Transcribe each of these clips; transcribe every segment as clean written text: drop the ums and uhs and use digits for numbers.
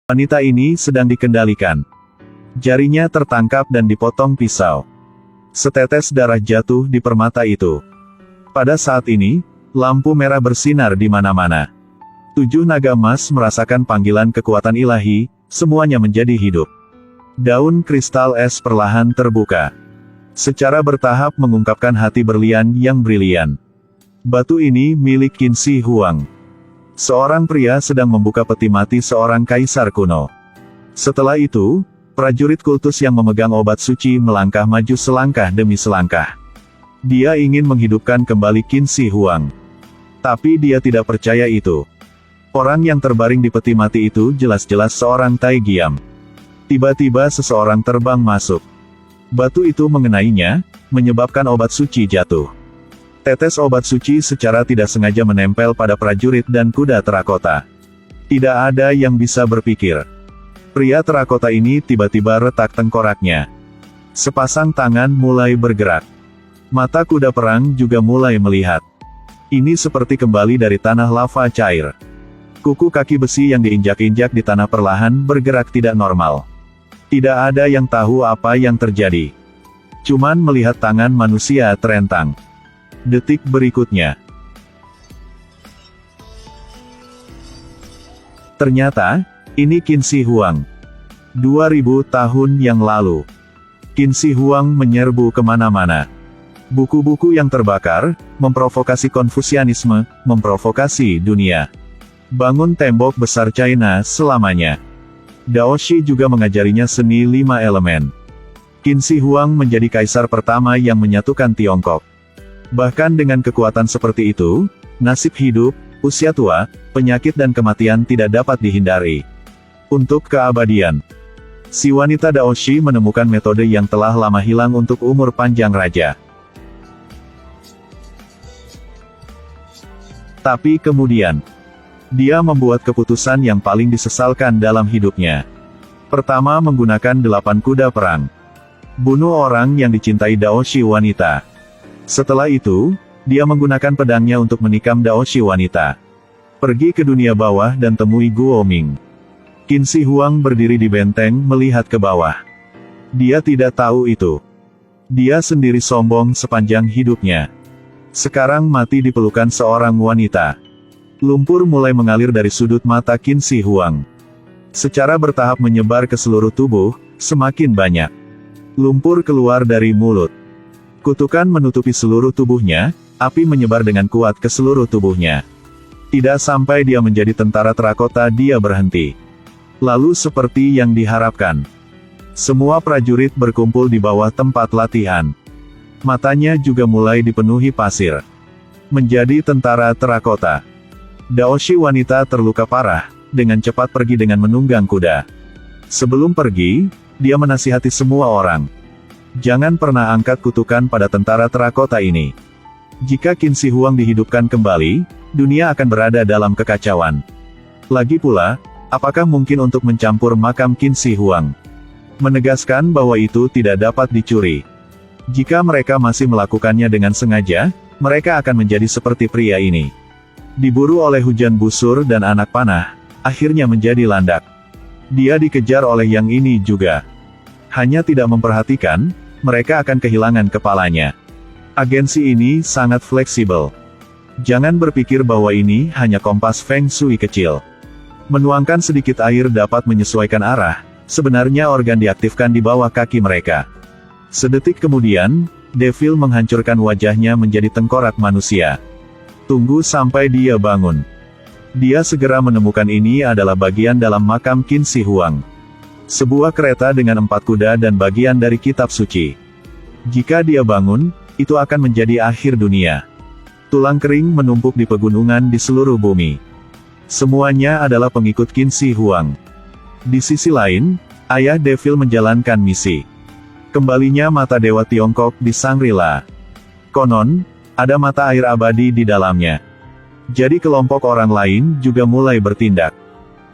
Wanita ini sedang dikendalikan. Jarinya tertangkap dan dipotong pisau. Setetes darah jatuh di permata itu. Pada saat ini, lampu merah bersinar di mana-mana. 7 naga emas merasakan panggilan kekuatan ilahi, semuanya menjadi hidup. Daun kristal es perlahan terbuka. Secara bertahap mengungkapkan hati berlian yang brilian. Batu ini milik Qin Shi Huang. Seorang pria sedang membuka peti mati seorang kaisar kuno. Setelah itu, prajurit kultus yang memegang obat suci melangkah maju selangkah demi selangkah. Dia ingin menghidupkan kembali Qin Shi Huang. Tapi dia tidak percaya itu. Orang yang terbaring di peti mati itu jelas-jelas seorang Tai Giam. Tiba-tiba seseorang terbang masuk. Batu itu mengenainya, menyebabkan obat suci jatuh. Tetes obat suci secara tidak sengaja menempel pada prajurit dan kuda terakota. Tidak ada yang bisa berpikir. Pria terakota ini tiba-tiba retak tengkoraknya. Sepasang tangan mulai bergerak. Mata kuda perang juga mulai melihat. Ini seperti kembali dari tanah lava cair. Kuku kaki besi yang diinjak-injak di tanah perlahan bergerak tidak normal. Tidak ada yang tahu apa yang terjadi. Cuman melihat tangan manusia terentang. Detik berikutnya. Ternyata, ini Qin Shi Huang. 2000 tahun yang lalu. Qin Shi Huang menyerbu kemana-mana. Buku-buku yang terbakar, memprovokasi Konfusianisme, memprovokasi dunia. Bangun tembok besar China selamanya. Dao Shi juga mengajarinya seni 5 elemen. Qin Shi Huang menjadi kaisar pertama yang menyatukan Tiongkok. Bahkan dengan kekuatan seperti itu, nasib hidup, usia tua, penyakit dan kematian tidak dapat dihindari. Untuk keabadian, si wanita Dao Shi menemukan metode yang telah lama hilang untuk umur panjang raja. Tapi kemudian, dia membuat keputusan yang paling disesalkan dalam hidupnya. Pertama, menggunakan 8 kuda perang. Bunuh orang yang dicintai Dao Shi wanita. Setelah itu, dia menggunakan pedangnya untuk menikam Dao Shi wanita. Pergi ke dunia bawah dan temui Guo Ming. Qin Shi Huang berdiri di benteng melihat ke bawah. Dia tidak tahu itu. Dia sendiri sombong sepanjang hidupnya. Sekarang mati di pelukan seorang wanita. Lumpur mulai mengalir dari sudut mata Qin Shi Huang. Secara bertahap menyebar ke seluruh tubuh, semakin banyak. Lumpur keluar dari mulut. Kutukan menutupi seluruh tubuhnya, api menyebar dengan kuat ke seluruh tubuhnya. Tidak sampai dia menjadi tentara terakota dia berhenti. Lalu seperti yang diharapkan. Semua prajurit berkumpul di bawah tempat latihan. Matanya juga mulai dipenuhi pasir. Menjadi tentara terakota. Dao Shi wanita terluka parah, dengan cepat pergi dengan menunggang kuda. Sebelum pergi, dia menasihati semua orang. Jangan pernah angkat kutukan pada tentara terakota ini. Jika Qin Shi Huang dihidupkan kembali, dunia akan berada dalam kekacauan. Lagi pula, apakah mungkin untuk mencampur makam Qin Shi Huang? Menegaskan bahwa itu tidak dapat dicuri. Jika mereka masih melakukannya dengan sengaja, mereka akan menjadi seperti pria ini. Diburu oleh hujan busur dan anak panah, akhirnya menjadi landak. Dia dikejar oleh yang ini juga. Hanya tidak memperhatikan, mereka akan kehilangan kepalanya. Agensi ini sangat fleksibel. Jangan berpikir bahwa ini hanya kompas Feng Shui kecil. Menuangkan sedikit air dapat menyesuaikan arah, sebenarnya organ diaktifkan di bawah kaki mereka. Sedetik kemudian, Devil menghancurkan wajahnya menjadi tengkorak manusia. Tunggu sampai dia bangun. Dia segera menemukan ini adalah bagian dalam makam Qin Shi Huang. Sebuah kereta dengan 4 kuda dan bagian dari kitab suci. Jika dia bangun, itu akan menjadi akhir dunia. Tulang kering menumpuk di pegunungan di seluruh bumi. Semuanya adalah pengikut Qin Shi Huang. Di sisi lain, ayah Devil menjalankan misi. Kembalinya mata Dewa Tiongkok di Shangri-La. Konon, ada mata air abadi di dalamnya. Jadi kelompok orang lain juga mulai bertindak.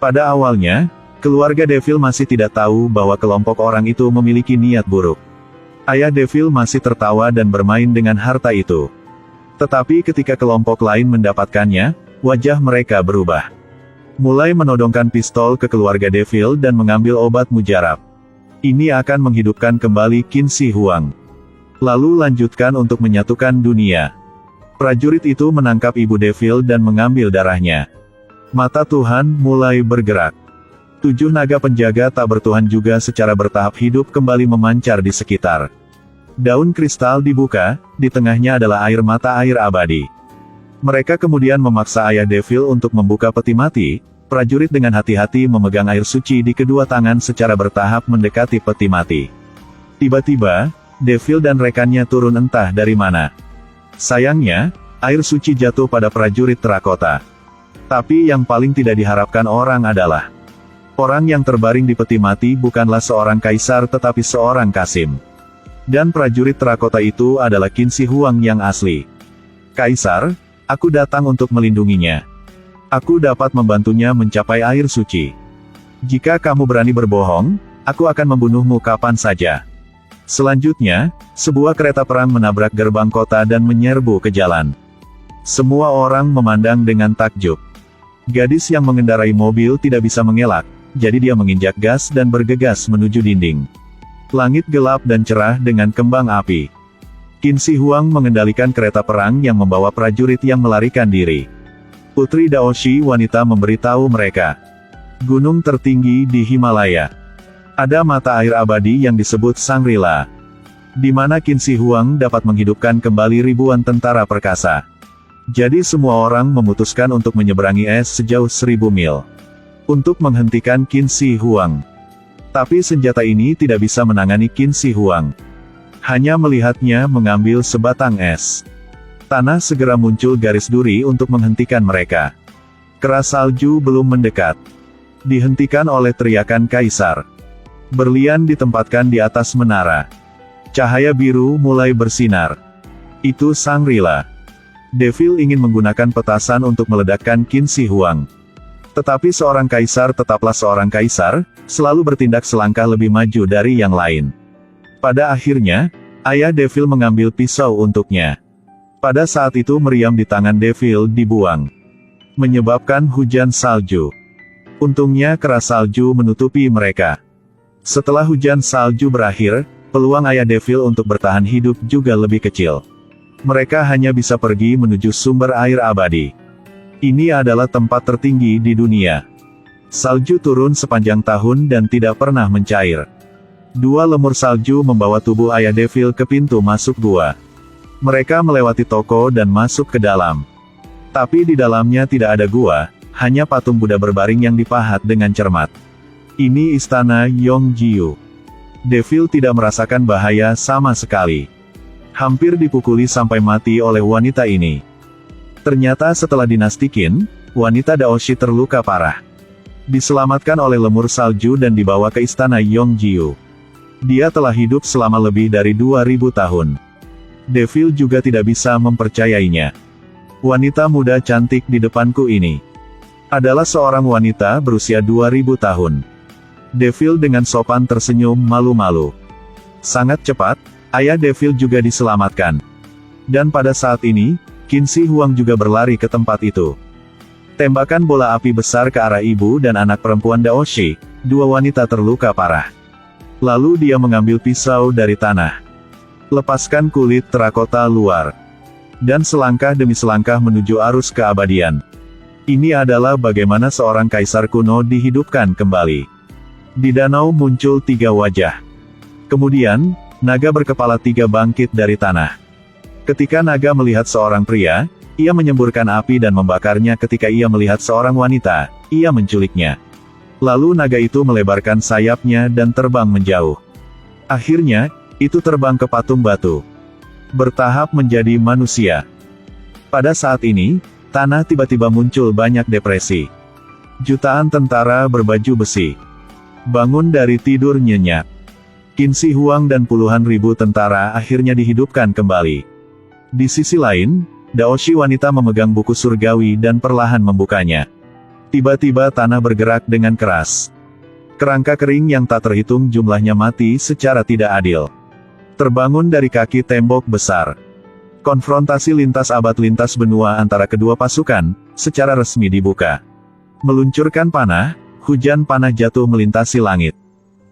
Pada awalnya, keluarga Devil masih tidak tahu bahwa kelompok orang itu memiliki niat buruk. Ayah Devil masih tertawa dan bermain dengan harta itu. Tetapi ketika kelompok lain mendapatkannya, wajah mereka berubah. Mulai menodongkan pistol ke keluarga Devil dan mengambil obat mujarab. Ini akan menghidupkan kembali Qin Shi Huang. Lalu lanjutkan untuk menyatukan dunia. Prajurit itu menangkap ibu Devil dan mengambil darahnya. Mata Tuhan mulai bergerak. 7 naga penjaga tak bertuhan juga secara bertahap hidup kembali memancar di sekitar. Daun kristal dibuka, di tengahnya adalah air mata air abadi. Mereka kemudian memaksa ayah Devil untuk membuka peti mati. Prajurit dengan hati-hati memegang air suci di kedua tangan secara bertahap mendekati peti mati. Tiba-tiba, Devil dan rekannya turun entah dari mana. Sayangnya, air suci jatuh pada prajurit terakota. Tapi yang paling tidak diharapkan orang adalah orang yang terbaring di peti mati bukanlah seorang kaisar tetapi seorang kasim. Dan prajurit terakota itu adalah Qin Shi Huang yang asli. Kaisar, aku datang untuk melindunginya. Aku dapat membantunya mencapai air suci. Jika kamu berani berbohong, aku akan membunuhmu kapan saja. Selanjutnya, sebuah kereta perang menabrak gerbang kota dan menyerbu ke jalan. Semua orang memandang dengan takjub. Gadis yang mengendarai mobil tidak bisa mengelak, jadi dia menginjak gas dan bergegas menuju dinding. Langit gelap dan cerah dengan kembang api. Qin Shi Huang mengendalikan kereta perang yang membawa prajurit yang melarikan diri. Putri Daoshi wanita memberitahu mereka. Gunung tertinggi di Himalaya. Ada mata air abadi yang disebut Shangri-La. Di mana Qin Shi Huang dapat menghidupkan kembali ribuan tentara perkasa. Jadi semua orang memutuskan untuk menyeberangi es sejauh 1000 mil. Untuk menghentikan Qin Shi Huang. Tapi senjata ini tidak bisa menangani Qin Shi Huang. Hanya melihatnya mengambil sebatang es. Tanah segera muncul garis duri untuk menghentikan mereka. Keras salju belum mendekat. Dihentikan oleh teriakan kaisar. Berlian ditempatkan di atas menara. Cahaya biru mulai bersinar. Itu Shangri-La. Devil ingin menggunakan petasan untuk meledakkan Qin Shi Huang. Tetapi seorang kaisar tetaplah seorang kaisar, selalu bertindak selangkah lebih maju dari yang lain. Pada akhirnya, ayah Devil mengambil pisau untuknya. Pada saat itu meriam di tangan Devil dibuang. Menyebabkan hujan salju. Untungnya keras salju menutupi mereka. Setelah hujan salju berakhir, peluang ayah Devil untuk bertahan hidup juga lebih kecil. Mereka hanya bisa pergi menuju sumber air abadi. Ini adalah tempat tertinggi di dunia. Salju turun sepanjang tahun dan tidak pernah mencair. 2 lemur salju membawa tubuh ayah Devil ke pintu masuk gua. Mereka melewati toko dan masuk ke dalam. Tapi di dalamnya tidak ada gua, hanya patung Buddha berbaring yang dipahat dengan cermat. Ini istana Yongjiu. Devil tidak merasakan bahaya sama sekali. Hampir dipukuli sampai mati oleh wanita ini. Ternyata setelah dinasti Qin, wanita Daoshi terluka parah. Diselamatkan oleh lemur salju dan dibawa ke istana Yongjiu. Dia telah hidup selama lebih dari 2000 tahun. Devil juga tidak bisa mempercayainya. Wanita muda cantik di depanku ini adalah seorang wanita berusia 2000 tahun. Devil dengan sopan tersenyum malu-malu. Sangat cepat, ayah Devil juga diselamatkan. Dan pada saat ini, Qin Shi Huang juga berlari ke tempat itu. Tembakan bola api besar ke arah ibu dan anak perempuan Daoshi, 2 wanita terluka parah. Lalu dia mengambil pisau dari tanah. Lepaskan kulit terakota luar. Dan selangkah demi selangkah menuju arus keabadian. Ini adalah bagaimana seorang kaisar kuno dihidupkan kembali. Di danau muncul 3 wajah. Kemudian, naga berkepala 3 bangkit dari tanah. Ketika naga melihat seorang pria, ia menyemburkan api dan membakarnya. Ketika ia melihat seorang wanita, ia menculiknya. Lalu naga itu melebarkan sayapnya dan terbang menjauh. Akhirnya, itu terbang ke patung batu. Bertahap menjadi manusia. Pada saat ini, tanah tiba-tiba muncul banyak depresi. Jutaan tentara berbaju besi bangun dari tidur nyenyak. Qin Shi Huang dan puluhan ribu tentara akhirnya dihidupkan kembali. Di sisi lain, Daoshi wanita memegang buku surgawi dan perlahan membukanya. Tiba-tiba tanah bergerak dengan keras. Kerangka kering yang tak terhitung jumlahnya mati secara tidak adil. Terbangun dari kaki tembok besar. Konfrontasi lintas abad lintas benua antara kedua pasukan, secara resmi dibuka. Meluncurkan panah, hujan panah jatuh melintasi langit.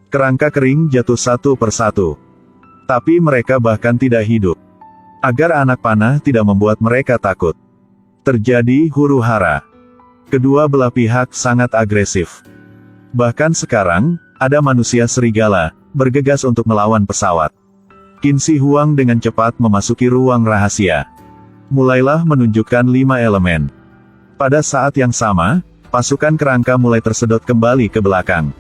Kerangka kering jatuh satu persatu. Tapi mereka bahkan tidak hidup. Agar anak panah tidak membuat mereka takut. Terjadi huru-hara. Kedua belah pihak sangat agresif. Bahkan sekarang, ada manusia serigala, bergegas untuk melawan pesawat. Qin Shi Huang dengan cepat memasuki ruang rahasia. Mulailah menunjukkan 5 elemen. Pada saat yang sama, pasukan kerangka mulai tersedot kembali ke belakang.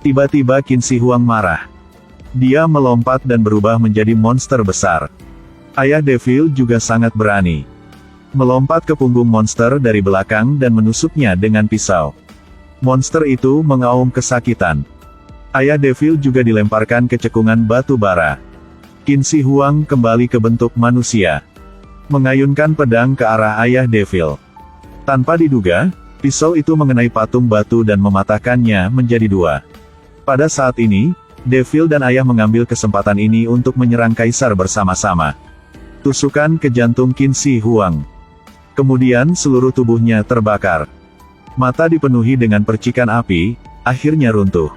Tiba-tiba Qin Shi Huang marah. Dia melompat dan berubah menjadi monster besar. Ayah Devil juga sangat berani. Melompat ke punggung monster dari belakang dan menusuknya dengan pisau. Monster itu mengaum kesakitan. Ayah Devil juga dilemparkan ke cekungan batu bara. Qin Shi Huang kembali ke bentuk manusia. Mengayunkan pedang ke arah Ayah Devil. Tanpa diduga, pisau itu mengenai patung batu dan mematahkannya menjadi 2. Pada saat ini, Devil dan Ayah mengambil kesempatan ini untuk menyerang Kaisar bersama-sama. Tusukan ke jantung Qin Shi Huang. Kemudian seluruh tubuhnya terbakar. Mata dipenuhi dengan percikan api, akhirnya runtuh.